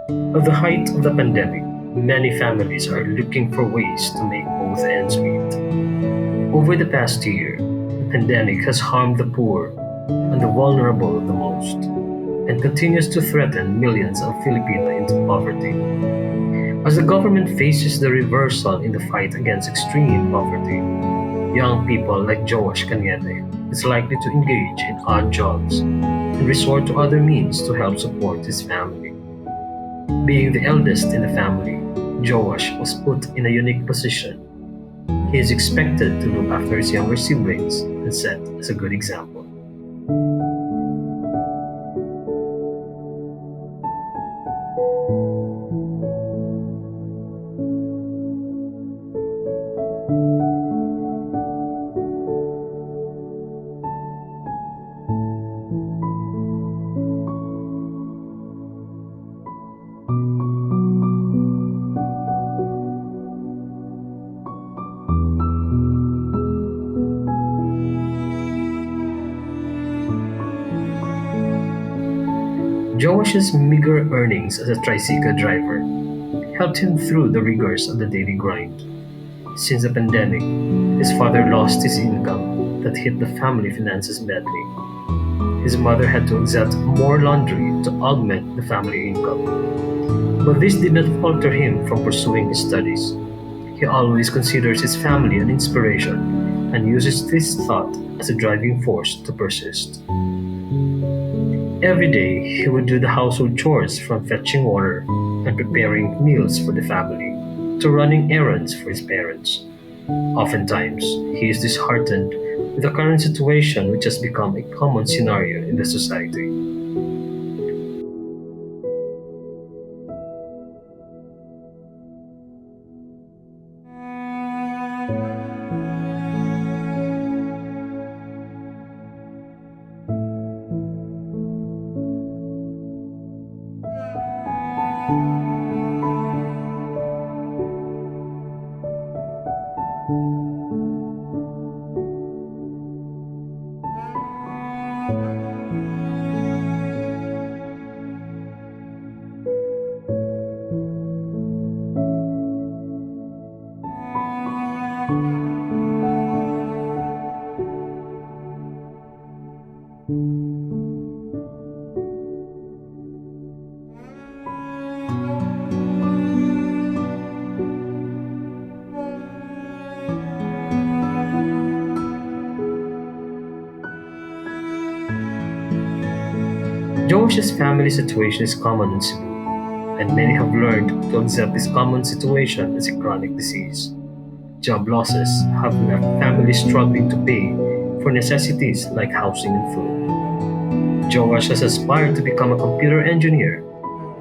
At the height of the pandemic, many families are looking for ways to make both ends meet. Over the past year, the pandemic has harmed the poor and the vulnerable the most, and continues to threaten millions of Filipinos into poverty. As the government faces the reversal in the fight against extreme poverty, young people like Joash Cañete is likely to engage in odd jobs and resort to other means to help support his family. Being the eldest in the family, Joash was put in a unique position. He is expected to look after his younger siblings and set as a good example. Joash's meager earnings as a tricycle driver helped him through the rigors of the daily grind. Since the pandemic, his father lost his income that hit the family finances badly. His mother had to accept more laundry to augment the family income. But this did not falter him from pursuing his studies. He always considers his family an inspiration and uses this thought as a driving force to persist. Every day, he would do the household chores from fetching water and preparing meals for the family to running errands for his parents. Oftentimes, he is disheartened with the current situation which has become a common scenario in the society. Josh's family situation is common in Cebu, and many have learned to accept this common situation as a chronic disease. Job losses have left families struggling to pay for necessities like housing and food. Joash has aspired to become a computer engineer,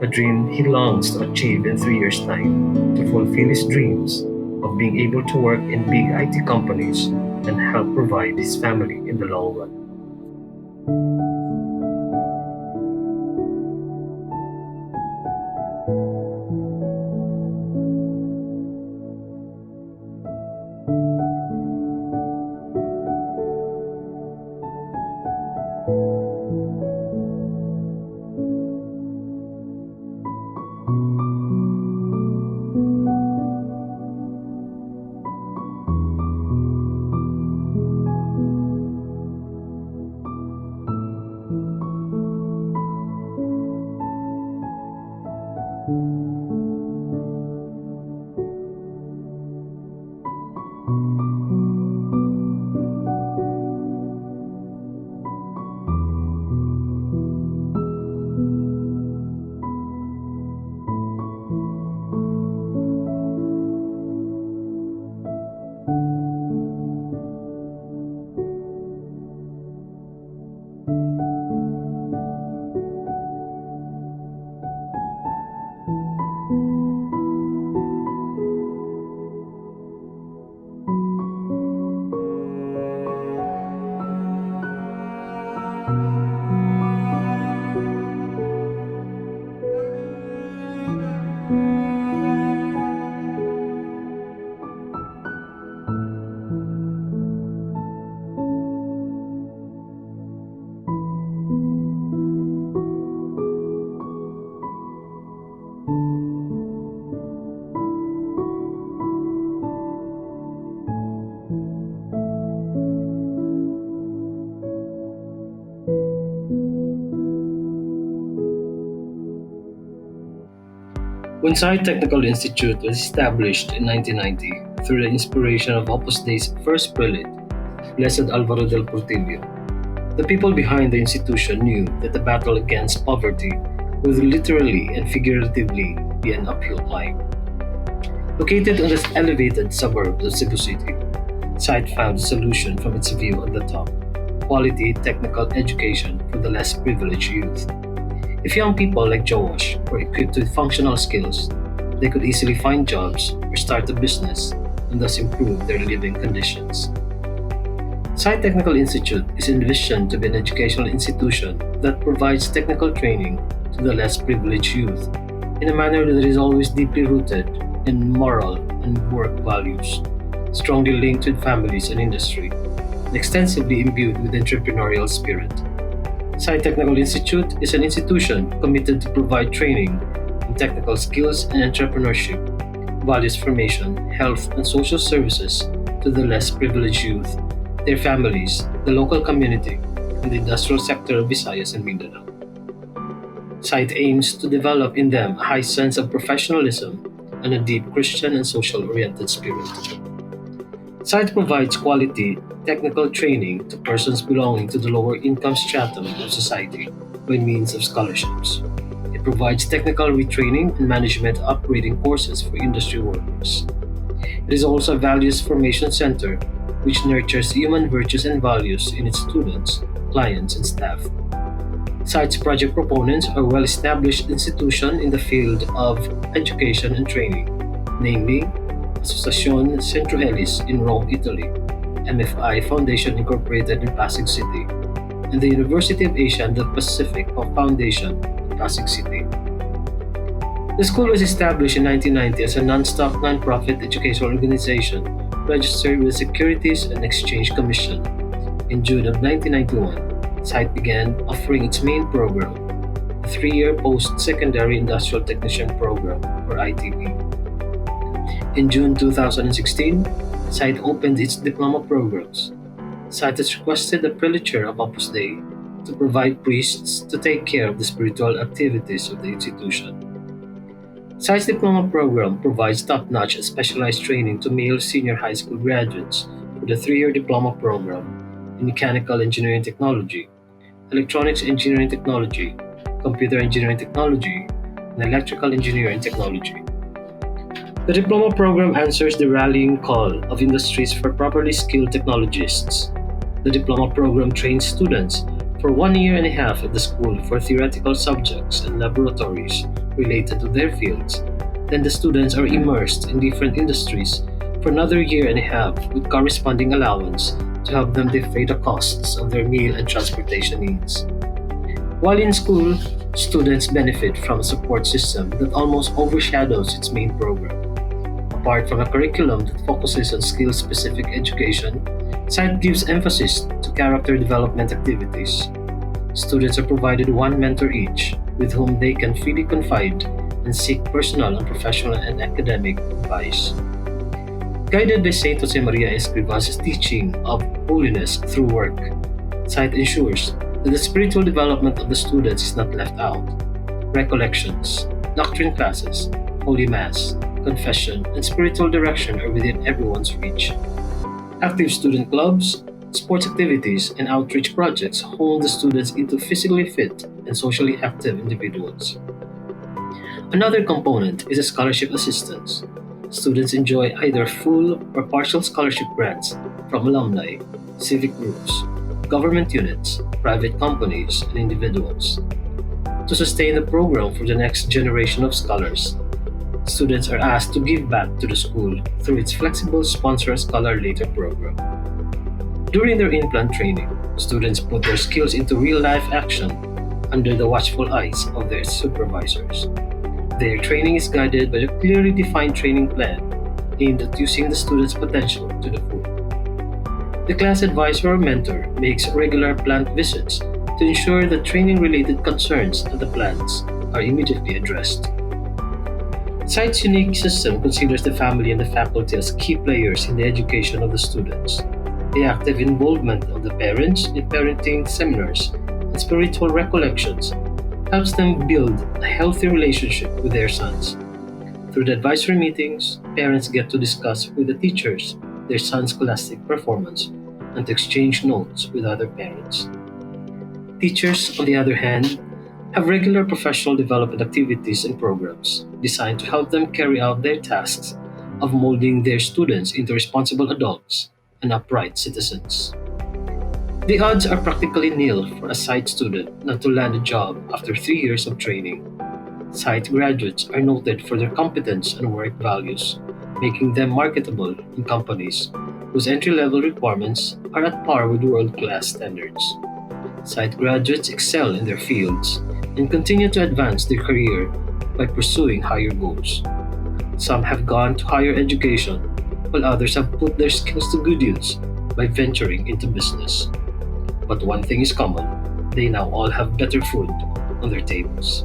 a dream he longs to achieve in 3 years' time, to fulfill his dreams of being able to work in big IT companies and help provide his family in the long run. When CITE Technical Institute was established in 1990 through the inspiration of Opus Dei's first prelate, Blessed Alvaro del Portillo, the people behind the institution knew that the battle against poverty would literally and figuratively be an uphill climb. Located on the elevated suburbs of Cebu City, CITE found a solution from its view on the top: quality technical education for the less privileged youth. If young people like Joash were equipped with functional skills, they could easily find jobs or start a business and thus improve their living conditions. CITE Technical Institute is envisioned to be an educational institution that provides technical training to the less privileged youth in a manner that is always deeply rooted in moral and work values, strongly linked with families and industry, and extensively imbued with entrepreneurial spirit. CITE Technical Institute is an institution committed to provide training in technical skills and entrepreneurship, values formation, health, and social services to the less privileged youth, their families, the local community, and the industrial sector of Visayas and Mindanao. CITE aims to develop in them a high sense of professionalism and a deep Christian and social-oriented spirit. CITE provides quality technical training to persons belonging to the lower income stratum of society by means of scholarships. It provides technical retraining and management upgrading courses for industry workers. It is also a values formation center which nurtures human virtues and values in its students, clients, and staff. CITE's project proponents are well-established institutions in the field of education and training, namely Asociación Centro Elis in Rome, Italy, MFI Foundation Incorporated in Pasig City, and the University of Asia and the Pacific Foundation in Pasig City. The school was established in 1990 as a non-stock, non-profit educational organization registered with the Securities and Exchange Commission. In June of 1991, CITE began offering its main program, the 3-year Post-Secondary Industrial Technician Program, or ITP. In June 2016, CITE opened its diploma programs. CITE has requested the prelature of Opus Dei to provide priests to take care of the spiritual activities of the institution. CITE's diploma program provides top-notch and specialized training to male senior high school graduates for the 3-year diploma program in mechanical engineering technology, electronics engineering technology, computer engineering technology, and electrical engineering technology. The diploma program answers the rallying call of industries for properly skilled technologists. The diploma program trains students for 1 year and a half at the school for theoretical subjects and laboratories related to their fields. Then the students are immersed in different industries for another year and a half with corresponding allowance to help them defray the costs of their meal and transportation needs. While in school, students benefit from a support system that almost overshadows its main program. Apart from a curriculum that focuses on skill-specific education, CITE gives emphasis to character development activities. Students are provided one mentor each, with whom they can freely confide and seek personal and professional and academic advice. Guided by Saint Josemaria Escrivas' teaching of holiness through work, CITE ensures that the spiritual development of the students is not left out. Recollections, doctrine classes, Holy Mass, confession, and spiritual direction are within everyone's reach. Active student clubs, sports activities, and outreach projects hone the students into physically fit and socially active individuals. Another component is a scholarship assistance. Students enjoy either full or partial scholarship grants from alumni, civic groups, government units, private companies, and individuals. To sustain the program for the next generation of scholars, students are asked to give back to the school through its flexible Sponsor a Scholar Later program. During their in-plant training, students put their skills into real-life action under the watchful eyes of their supervisors. Their training is guided by a clearly defined training plan aimed at using the students' potential to the full. The class advisor or mentor makes regular plant visits to ensure that training-related concerns and the plants are immediately addressed. CITE's unique system considers the family and the faculty as key players in the education of the students. The active involvement of the parents in parenting seminars and spiritual recollections helps them build a healthy relationship with their sons. Through the advisory meetings, parents get to discuss with the teachers their son's scholastic performance and to exchange notes with other parents. Teachers, on the other hand, have regular professional development activities and programs designed to help them carry out their tasks of molding their students into responsible adults and upright citizens. The odds are practically nil for a CITE student not to land a job after 3 years of training. CITE graduates are noted for their competence and work values, making them marketable in companies whose entry level requirements are at par with world class standards. CITE graduates excel in their fields and continue to advance their career by pursuing higher goals. Some have gone to higher education, while others have put their skills to good use by venturing into business. But one thing is common, they now all have better food on their tables.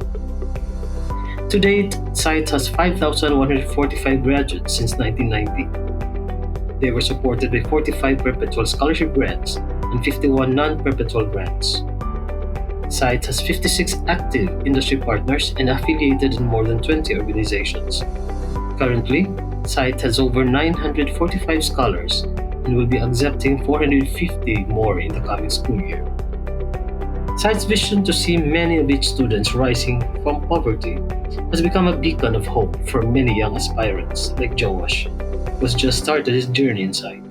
To date, CITE has 5,145 graduates since 1990. They were supported by 45 perpetual scholarship grants and 51 non-perpetual grants. CITE has 56 active industry partners and affiliated in more than 20 organizations. Currently, CITE has over 945 scholars and will be accepting 450 more in the coming school year. CITE's vision to see many of its students rising from poverty has become a beacon of hope for many young aspirants like Joash, who has just started his journey in CITE.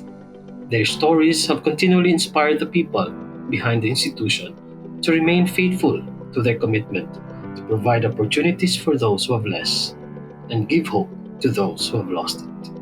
Their stories have continually inspired the people behind the institution to remain faithful to their commitment to provide opportunities for those who have less and give hope to those who have lost it.